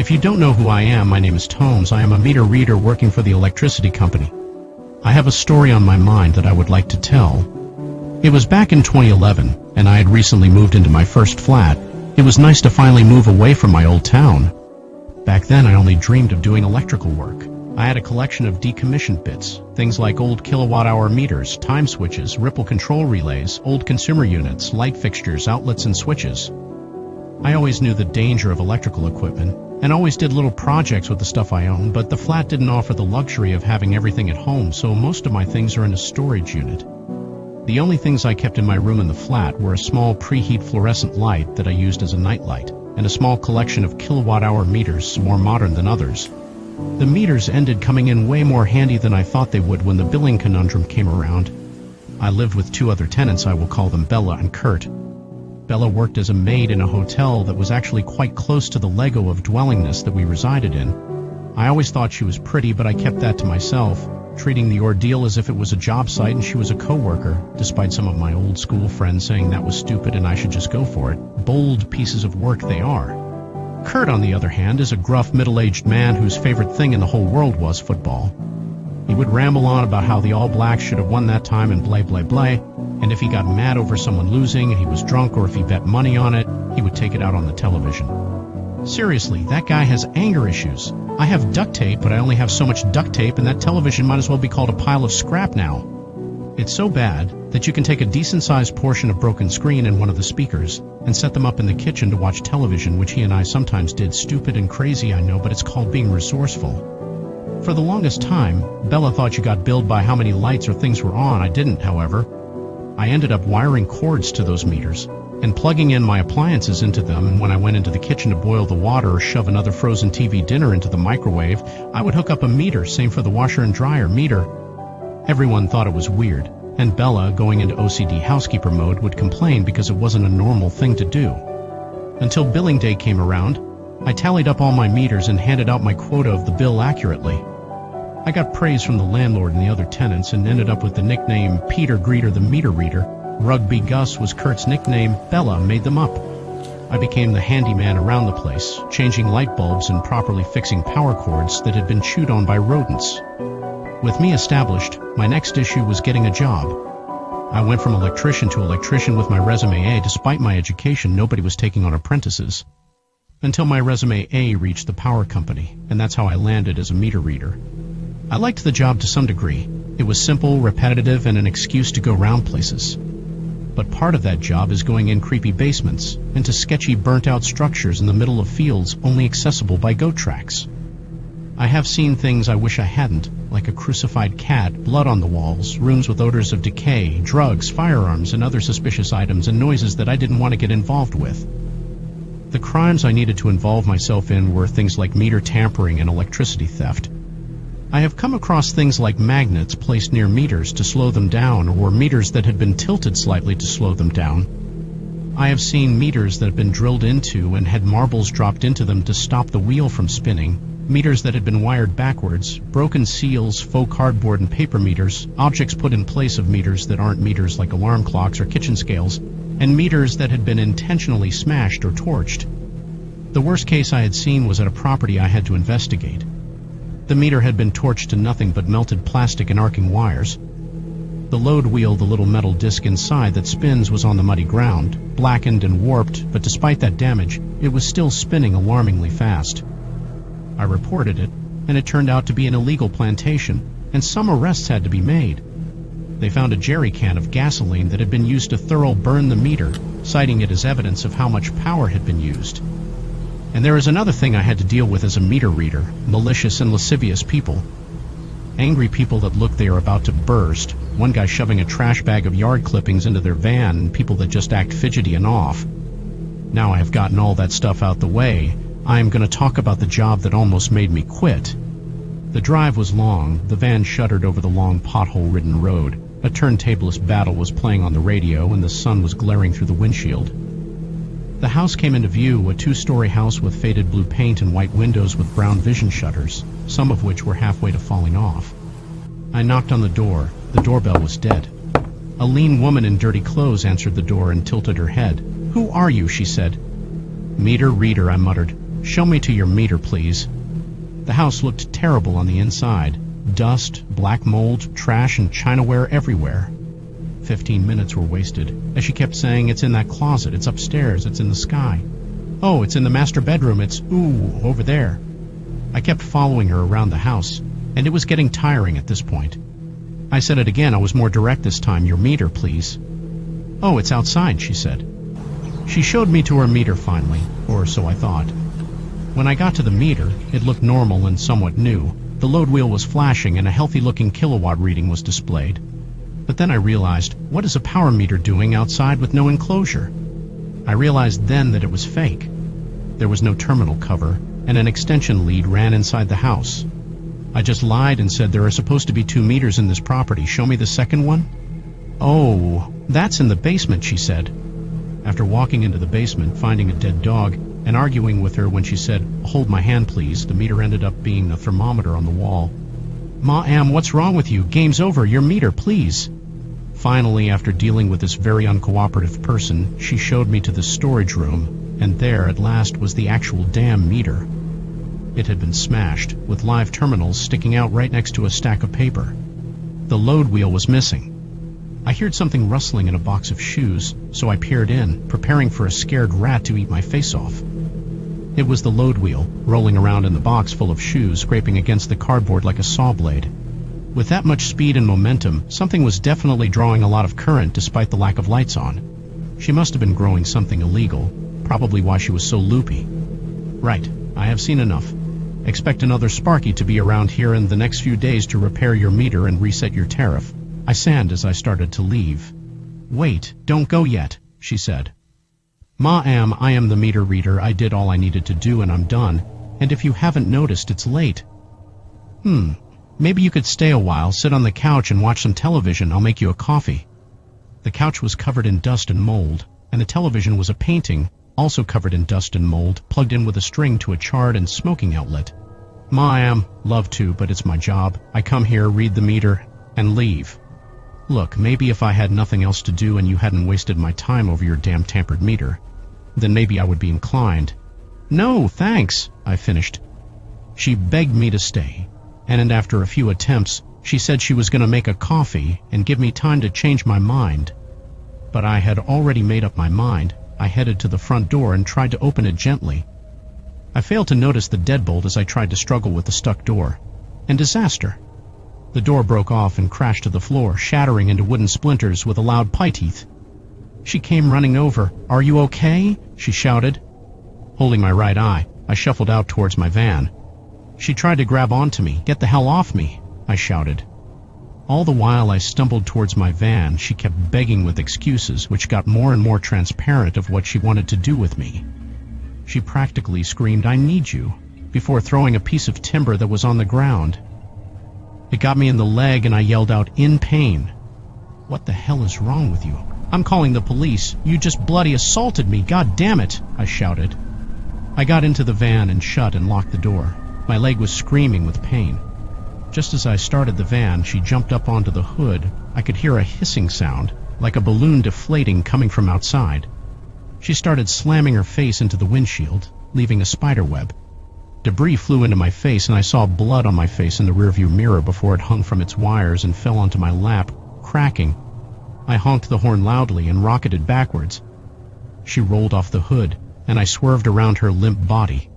If you don't know who I am, my name is Tomes. I am a meter reader working for the electricity company. I have a story on my mind that I would like to tell. It was back in 2011, and I had recently moved into my first flat. It was nice to finally move away from my old town. Back then, I only dreamed of doing electrical work. I had a collection of decommissioned bits, things like old kilowatt-hour meters, time switches, ripple control relays, old consumer units, light fixtures, outlets, and switches. I always knew the danger of electrical equipment, and always did little projects with the stuff I owned, but the flat didn't offer the luxury of having everything at home, so most of my things are in a storage unit. The only things I kept in my room in the flat were a small preheat fluorescent light that I used as a nightlight, and a small collection of kilowatt-hour meters, more modern than others. The meters ended coming in way more handy than I thought they would when the billing conundrum came around. I lived with two other tenants. I will call them Bella and Kurt. Bella worked as a maid in a hotel that was actually quite close to the Lego of dwellingness that we resided in. I always thought she was pretty, but I kept that to myself, treating the ordeal as if it was a job site and she was a co-worker, despite some of my old school friends saying that was stupid and I should just go for it. Bold pieces of work they are. Kurt, on the other hand, is a gruff, middle-aged man whose favorite thing in the whole world was football. He would ramble on about how the All Blacks should have won that time and blah, blah, blah, and if he got mad over someone losing and he was drunk or if he bet money on it, he would take it out on the television. Seriously, that guy has anger issues. I have duct tape, but I only have so much duct tape, and that television might as well be called a pile of scrap now. It's so bad that you can take a decent-sized portion of broken screen and one of the speakers and set them up in the kitchen to watch television, which he and I sometimes did. Stupid and crazy, I know, but it's called being resourceful. For the longest time, Bella thought you got billed by how many lights or things were on. I didn't, however. I ended up wiring cords to those meters and plugging in my appliances into them, and when I went into the kitchen to boil the water or shove another frozen TV dinner into the microwave, I would hook up a meter, same for the washer and dryer meter. Everyone thought it was weird, and Bella, going into OCD housekeeper mode, would complain because it wasn't a normal thing to do. Until billing day came around, I tallied up all my meters and handed out my quota of the bill accurately. I got praise from the landlord and the other tenants and ended up with the nickname Peter Greeter the Meter Reader. Rugby Gus was Kurt's nickname. Bella made them up. I became the handyman around the place, changing light bulbs and properly fixing power cords that had been chewed on by rodents. With me established, my next issue was getting a job. I went from electrician to electrician with my resume A. Despite my education, nobody was taking on apprentices. Until my resume A reached the power company, and that's how I landed as a meter reader. I liked the job to some degree. It was simple, repetitive, and an excuse to go round places. But part of that job is going in creepy basements, into sketchy burnt-out structures in the middle of fields only accessible by goat tracks. I have seen things I wish I hadn't, like a crucified cat, blood on the walls, rooms with odors of decay, drugs, firearms, and other suspicious items, and noises that I didn't want to get involved with. The crimes I needed to involve myself in were things like meter tampering and electricity theft. I have come across things like magnets placed near meters to slow them down, or meters that had been tilted slightly to slow them down. I have seen meters that had been drilled into and had marbles dropped into them to stop the wheel from spinning, meters that had been wired backwards, broken seals, faux cardboard and paper meters, objects put in place of meters that aren't meters like alarm clocks or kitchen scales, and meters that had been intentionally smashed or torched. The worst case I had seen was at a property I had to investigate. The meter had been torched to nothing but melted plastic and arcing wires. The load wheel, the little metal disc inside that spins, was on the muddy ground, blackened and warped, but despite that damage, it was still spinning alarmingly fast. I reported it, and it turned out to be an illegal plantation, and some arrests had to be made. They found a jerry can of gasoline that had been used to thoroughly burn the meter, citing it as evidence of how much power had been used. And there is another thing I had to deal with as a meter reader: malicious and lascivious people. Angry people that look they are about to burst, one guy shoving a trash bag of yard clippings into their van, and people that just act fidgety and off. Now I have gotten all that stuff out the way, I am going to talk about the job that almost made me quit. The drive was long, the van shuddered over the long pothole-ridden road. A turntablist battle was playing on the radio, and the sun was glaring through the windshield. The house came into view, a two-story house with faded blue paint and white windows with brown vision shutters, some of which were halfway to falling off. I knocked on the door. The doorbell was dead. A lean woman in dirty clothes answered the door and tilted her head. "Who are you?" she said. "Meter reader," I muttered. "Show me to your meter, please." The house looked terrible on the inside. Dust, black mold, trash, and chinaware everywhere. 15 minutes were wasted, as she kept saying, "It's in that closet, it's upstairs, it's in the sky. Oh, it's in the master bedroom, it's, over there." I kept following her around the house, and it was getting tiring at this point. I said it again. I was more direct this time. "Your meter, please." "Oh, it's outside," she said. She showed me to her meter finally, or so I thought. When I got to the meter, it looked normal and somewhat new. The load wheel was flashing and a healthy-looking kilowatt reading was displayed. But then I realized, what is a power meter doing outside with no enclosure? I realized then that it was fake. There was no terminal cover, and an extension lead ran inside the house. I just lied and said, "There are supposed to be 2 meters in this property. Show me the second one." "Oh, that's in the basement," she said. After walking into the basement, finding a dead dog, and arguing with her when she said, "Hold my hand, please," the meter ended up being the thermometer on the wall. "Ma-am, what's wrong with you? Game's over. Your meter, please." Finally, after dealing with this very uncooperative person, she showed me to the storage room, and there, at last, was the actual damn meter. It had been smashed, with live terminals sticking out right next to a stack of paper. The load wheel was missing. I heard something rustling in a box of shoes, so I peered in, preparing for a scared rat to eat my face off. It was the load wheel, rolling around in the box full of shoes, scraping against the cardboard like a saw blade. With that much speed and momentum, something was definitely drawing a lot of current despite the lack of lights on. She must have been growing something illegal, probably why she was so loopy. Right, I have seen enough. Expect another Sparky to be around here in the next few days to repair your meter and reset your tariff. I sand as I started to leave. "Wait, don't go yet," she said. "Ma-am, I am the meter reader. I did all I needed to do and I'm done. And if you haven't noticed, it's late." Maybe you could stay a while, sit on the couch and watch some television. I'll make you a coffee." The couch was covered in dust and mold, and the television was a painting, also covered in dust and mold, plugged in with a string to a charred and smoking outlet. "Ma-am, love to, but it's my job. I come here, read the meter, and leave." "Look, maybe if I had nothing else to do and you hadn't wasted my time over your damn tampered meter, then maybe I would be inclined." "No, thanks," I finished. She begged me to stay, and after a few attempts, she said she was going to make a coffee and give me time to change my mind. But I had already made up my mind. I headed to the front door and tried to open it gently. I failed to notice the deadbolt as I tried to struggle with the stuck door. And disaster! The door broke off and crashed to the floor, shattering into wooden splinters with a loud pie teeth. She came running over. "Are you okay?" she shouted. Holding my right eye, I shuffled out towards my van. She tried to grab onto me. "Get the hell off me," I shouted. All the while I stumbled towards my van, she kept begging with excuses, which got more and more transparent of what she wanted to do with me. She practically screamed, "I need you," before throwing a piece of timber that was on the ground. It got me in the leg and I yelled out in pain. "What the hell is wrong with you? I'm calling the police. You just bloody assaulted me, god damn it," I shouted. I got into the van and shut and locked the door. My leg was screaming with pain. Just as I started the van, she jumped up onto the hood. I could hear a hissing sound, like a balloon deflating coming from outside. She started slamming her face into the windshield, leaving a spider web. Debris flew into my face and I saw blood on my face in the rearview mirror before it hung from its wires and fell onto my lap, cracking. I honked the horn loudly and rocketed backwards. She rolled off the hood, and I swerved around her limp body.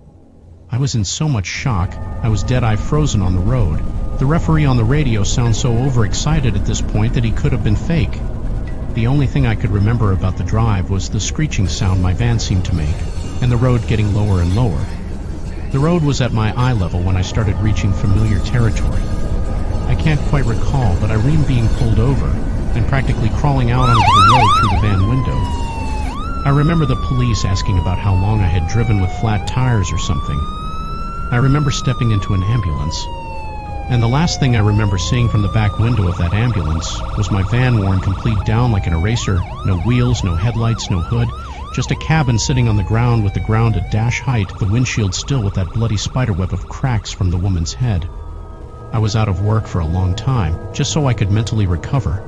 I was in so much shock, I was dead-eye frozen on the road. The referee on the radio sounds so overexcited at this point that he could have been fake. The only thing I could remember about the drive was the screeching sound my van seemed to make, and the road getting lower and lower. The road was at my eye level when I started reaching familiar territory. I can't quite recall, but I remember being pulled over and practically crawling out onto the road through the van window. I remember the police asking about how long I had driven with flat tires or something. I remember stepping into an ambulance. And the last thing I remember seeing from the back window of that ambulance was my van worn complete down like an eraser, no wheels, no headlights, no hood, just a cabin sitting on the ground with the ground at dash height, the windshield still with that bloody spiderweb of cracks from the woman's head. I was out of work for a long time, just so I could mentally recover.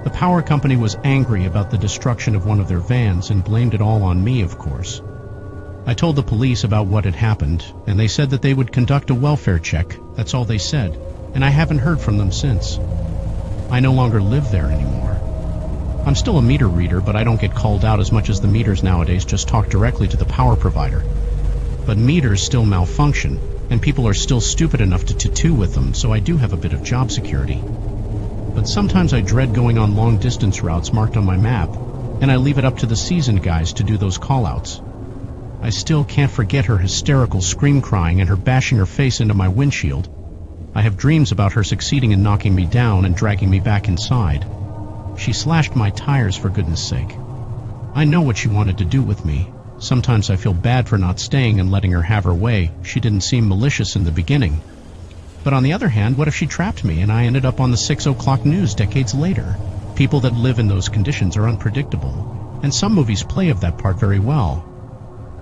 The power company was angry about the destruction of one of their vans and blamed it all on me, of course. I told the police about what had happened, and they said that they would conduct a welfare check. That's all they said, and I haven't heard from them since. I no longer live there anymore. I'm still a meter reader, but I don't get called out as much as the meters nowadays just talk directly to the power provider. But meters still malfunction, and people are still stupid enough to tattoo with them, so I do have a bit of job security. But sometimes I dread going on long-distance routes marked on my map, and I leave it up to the seasoned guys to do those call-outs. I still can't forget her hysterical scream-crying and her bashing her face into my windshield. I have dreams about her succeeding in knocking me down and dragging me back inside. She slashed my tires, for goodness sake. I know what she wanted to do with me. Sometimes I feel bad for not staying and letting her have her way. She didn't seem malicious in the beginning. But on the other hand, what if she trapped me and I ended up on the 6 o'clock news decades later? People that live in those conditions are unpredictable, and some movies play of that part very well.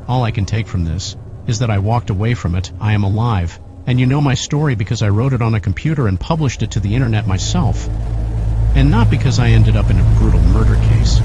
All I can take from this is that I walked away from it. I am alive, and you know my story because I wrote it on a computer and published it to the internet myself, and not because I ended up in a brutal murder case.